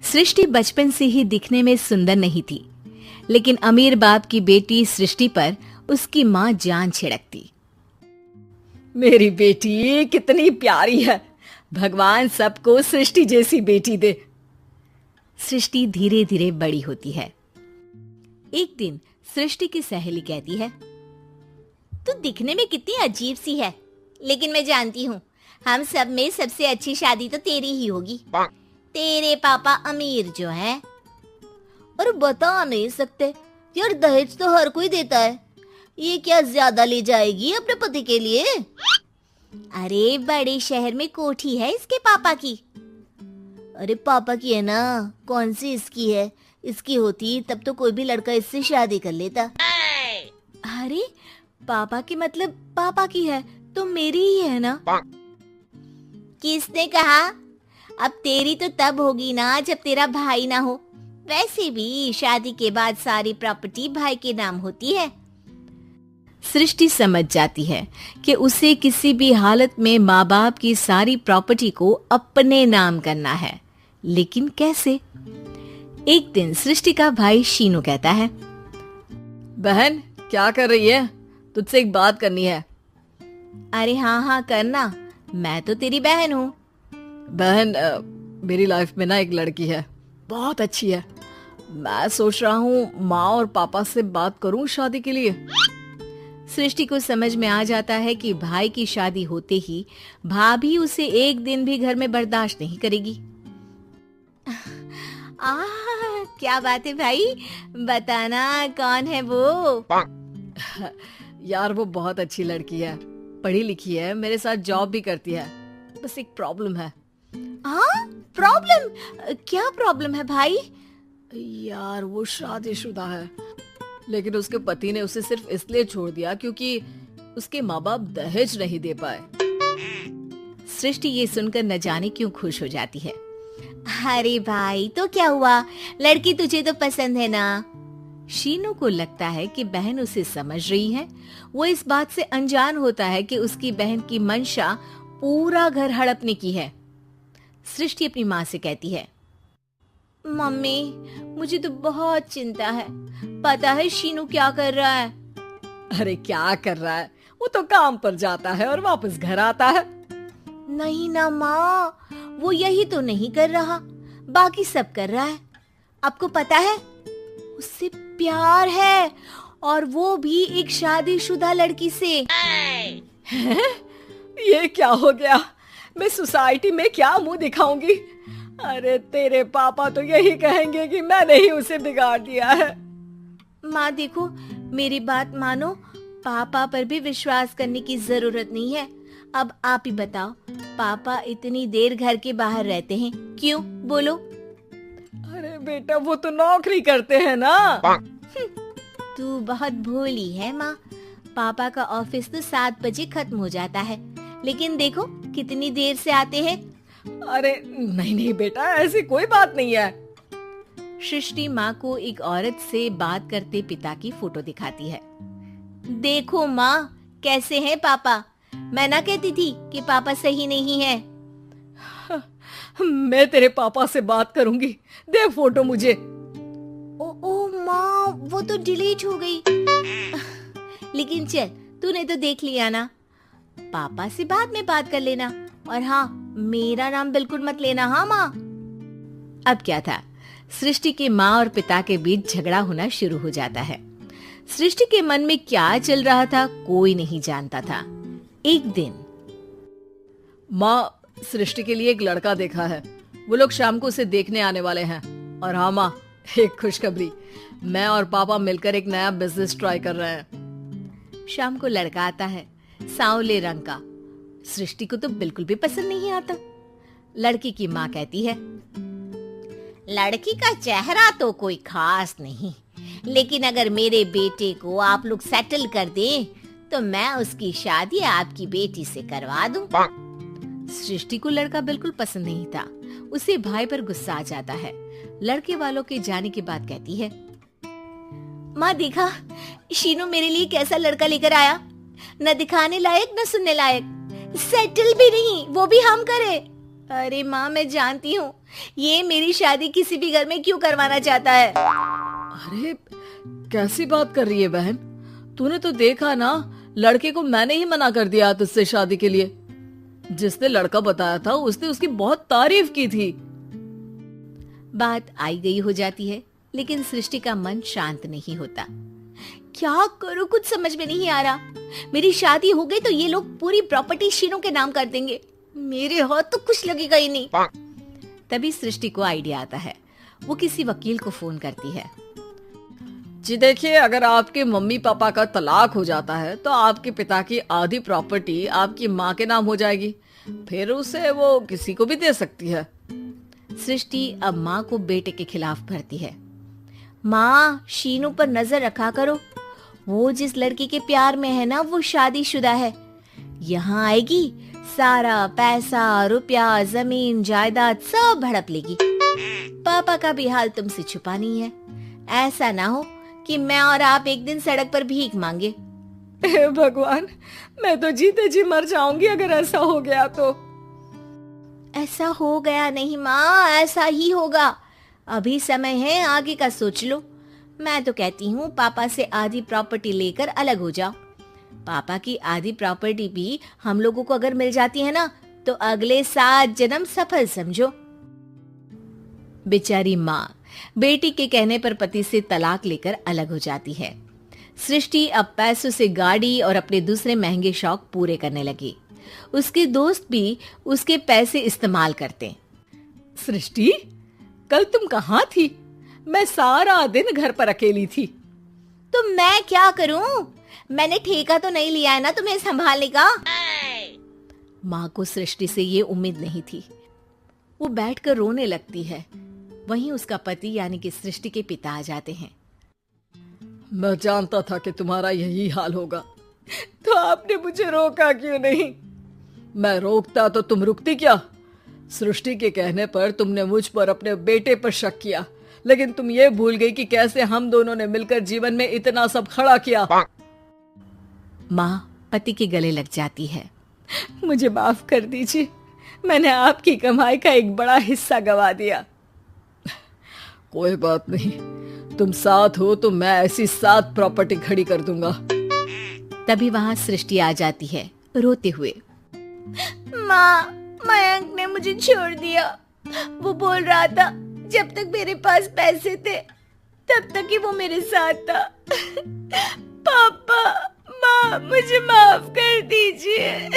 सृष्टि बचपन से ही दिखने में सुंदर नहीं थी, लेकिन अमीर बाप की बेटी सृष्टि पर उसकी माँ जान छिड़कती। मेरी बेटी कितनी प्यारी है, भगवान सबको सृष्टि जैसी बेटी दे। सृष्टि धीरे धीरे बड़ी होती है। एक दिन सृष्टि की सहेली कहती है, तू दिखने में कितनी अजीब सी है, लेकिन मैं जानती हूँ हम सब में सबसे अच्छी शादी तो तेरी ही होगी। तेरे पापा अमीर जो है। और बता नहीं सकते यार, दहेज तो हर कोई देता है, ये क्या ज्यादा ले जाएगी अपने पति के लिए? अरे बड़े शहर में कोठी है इसके पापा की। अरे पापा की है ना, कौन सी इसकी है? इसकी होती तब तो कोई भी लड़का इससे शादी कर लेता। अरे पापा की मतलब पापा की है तो मेरी ही है ना? किसने कहा? अब तेरी तो तब होगी ना जब तेरा भाई ना हो। वैसे भी शादी के बाद सारी प्रॉपर्टी भाई के नाम होती है। सृष्टि समझ जाती है कि उसे किसी भी हालत में माँ बाप की सारी प्रॉपर्टी को अपने नाम करना है, लेकिन कैसे? एक दिन सृष्टि का भाई शीनू कहता है, बहन क्या कर रही है? तुझसे एक बात करनी है। अरे हाँ करना, मैं तो तेरी बहन हूँ। बहन मेरी लाइफ में ना एक लड़की है, बहुत अच्छी है। मैं सोच रहा हूँ माँ और पापा से बात करूँ शादी के लिए। सृष्टि को समझ में आ जाता है कि भाई की शादी होते ही भाभी उसे एक दिन भी घर में बर्दाश्त नहीं करेगी। क्या बात है भाई, बताना कौन है वो? यार वो बहुत अच्छी लड़की है, पढ़ी लिखी है, मेरे साथ जॉब भी करती है। बस एक प्रॉब्लम है। हाँ प्रॉब्लम? क्या प्रॉब्लम है भाई? यार वो शादीशुदा है, लेकिन उसके पति ने उसे सिर्फ इसलिए छोड़ दिया क्योंकि उसके माँ बाप दहेज नहीं दे पाए। सृष्टि ये सुनकर न जाने क्यों खुश हो जाती है। अरे भाई तो क्या हुआ, लड़की तुझे तो पसंद है ना? शीनू को लगता है कि बहन उसे समझ रही है। वो इस बात से अनजान होता है कि उसकी बहन की मंशा पूरा घर हड़पने की है। सृष्टि अपनी माँ से कहती है, मम्मी मुझे तो बहुत चिंता है। पता है शीनू क्या कर रहा है? अरे क्या कर रहा है? वो तो काम पर जाता है और वापस घर आता है। नहीं ना माँ, वो यही तो नहीं कर रहा, बाकी सब कर रहा है। आपको पता है उससे प्यार है, और वो भी एक शादीशुदा लड़की से। ये क्या हो गया? मैं सोसाइटी में क्या मुंह दिखाऊंगी? अरे तेरे पापा तो यही कहेंगे कि मैंने ही उसे बिगाड़ दिया है। माँ देखो, मेरी बात मानो, पापा पर भी विश्वास करने की जरूरत नहीं है। अब आप ही बताओ, पापा इतनी देर घर के बाहर रहते हैं क्यों? बोलो। अरे बेटा वो तो नौकरी करते हैं ना। तू बहुत भोली है माँ। पापा का ऑफिस तो 7 बजे खत्म हो जाता है, लेकिन देखो कितनी देर से आते हैं। अरे नहीं बेटा, ऐसी कोई बात नहीं है। सृष्टि माँ को एक औरत से बात करते पिता की फोटो दिखाती है। देखो माँ कैसे हैं पापा। मैं ना कहती थी कि पापा सही नहीं है। मैं तेरे पापा से बात करूंगी, दे फोटो मुझे। ओ माँ, वो तो डिलीट हो गई। लेकिन चल, तूने तो देख लिया ना। पापा से बाद में बात कर लेना, और हाँ मेरा नाम बिल्कुल मत लेना। हाँ माँ। अब क्या था, सृष्टि के माँ और पिता के बीच झगड़ा होना शुरू हो जाता है। सृष्टि के मन में क्या चल रहा था कोई नहीं जानता था। एक दिन, माँ सृष्टि के लिए एक लड़का देखा है, वो लोग शाम को उसे देखने आने वाले हैं। और हाँ माँ, एक खुशखबरी, मैं और पापा मिलकर एक नया बिजनेस ट्राई कर रहे हैं। शाम को लड़का आता है, सांवले रंग का। सृष्टि को तो बिल्कुल भी पसंद नहीं आता। लड़की की माँ कहती है, लड़की का चेहरा तो कोई खास नहीं, लेकिन अगर मेरे बेटे को आप लोग सेटल कर दें तो मैं उसकी शादी आपकी बेटी से करवा दूं। सृष्टि को लड़का बिल्कुल पसंद नहीं था। उसे भाई पर गुस्सा आ जाता है। लड़के वालों के जाने के बाद कहती है, माँ देखा शीनू मेरे लिए कैसा लड़का लेकर आया, न दिखाने लायक न सुनने लायक, सेटल भी नहीं, वो भी हम करे। अरे माँ मैं जानती हूँ ये मेरी शादी किसी भी घर में क्यों करवाना चाहता है? अरे कैसी बात कर रही है बहन, तूने तो देखा ना, लड़के को मैंने ही मना कर दिया तुझसे शादी के लिए। जिसने लड़का बताया था उसने उसकी बहुत तारीफ की थी। बात आई गई हो जाती है, लेकिन सृष्टि का मन शांत नहीं होता। क्या करूं, कुछ समझ में नहीं आ रहा। मेरी शादी हो गई तो ये लोग पूरी प्रॉपर्टी शीनू के नाम कर देंगे, मेरे हाथ तो कुछ लगेगा ही नहीं। तभी सृष्टि को आइडिया आता है। वो किसी वकील को फोन करती है। जी देखिए, अगर आपके मम्मी पापा का तलाक हो जाता है तो आपके पिता की आधी प्रॉपर्टी आपकी माँ के नाम हो जाएगी, फिर उसे वो किसी को भी दे सकती है। सृष्टि अब माँ को बेटे के खिलाफ भरती है। माँ, शीनू पर नजर रखा करो। वो जिस लड़की के प्यार में है ना, वो शादीशुदा है। यहाँ आएगी, सारा पैसा, रुपया, जमीन, जायदाद सब हड़प लेगी। पापा का भी हाल तुमसे छुपा नहीं है। ऐसा ना हो कि मैं और आप एक दिन सड़क पर भीख मांगे। हे भगवान, मैं तो जीते जी मर जाऊंगी अगर ऐसा हो गया तो। ऐसा हो गया नहीं माँ, ऐसा ही होगा। अभी समय है, आगे का सोच लो। मैं तो कहती हूँ पापा से आधी प्रॉपर्टी लेकर अलग हो जाओ। पापा की आधी प्रॉपर्टी भी हम लोगों को अगर मिल जाती है ना, तो अगले 7 जन्म सफल समझो। बेचारी माँ बेटी के कहने पर पति से तलाक लेकर अलग हो जाती है। सृष्टि अब पैसों से गाड़ी और अपने दूसरे महंगे शौक पूरे करने लगी। उसके दोस्त भी उसके पैसे इस्तेमाल करते। सृष्टि, कल तुम कहाँ थी? मैं सारा दिन घर पर अकेली थी। तो मैं क्या करूं? मैंने ठेका तो नहीं लिया है ना तुम्हें संभालने का। माँ को सृष्टि से ये उम्मीद नहीं थी। वो बैठकर रोने लगती है। वहीं उसका पति यानी कि सृष्टि के पिता आ जाते हैं। मैं जानता था कि तुम्हारा यही हाल होगा, तो आपने मुझे रोका क्यों नहीं? मैं रोकता तो तुम रुकती क्या? सृष्टि के कहने पर तुमने मुझ पर, अपने बेटे पर शक किया, लेकिन तुम ये भूल गई कि कैसे हम दोनों ने मिलकर जीवन में इतना सब खड़ा किया। माँ पति के गले लग जाती है। मुझे माफ कर दीजिए, मैंने आपकी कमाई का एक बड़ा हिस्सा गवा दिया। कोई बात नहीं, तुम साथ हो तो मैं ऐसी 7 प्रॉपर्टी खड़ी कर दूंगा। तभी वहां सृष्टि आ जाती है रोते हुए। माँ, मयंक ने मुझे छोड़ दिया। वो बोल रहा था जब तक मेरे पास पैसे थे तब तक ही वो मेरे साथ था। पापा, माँ, मुझे माफ कर दीजिए।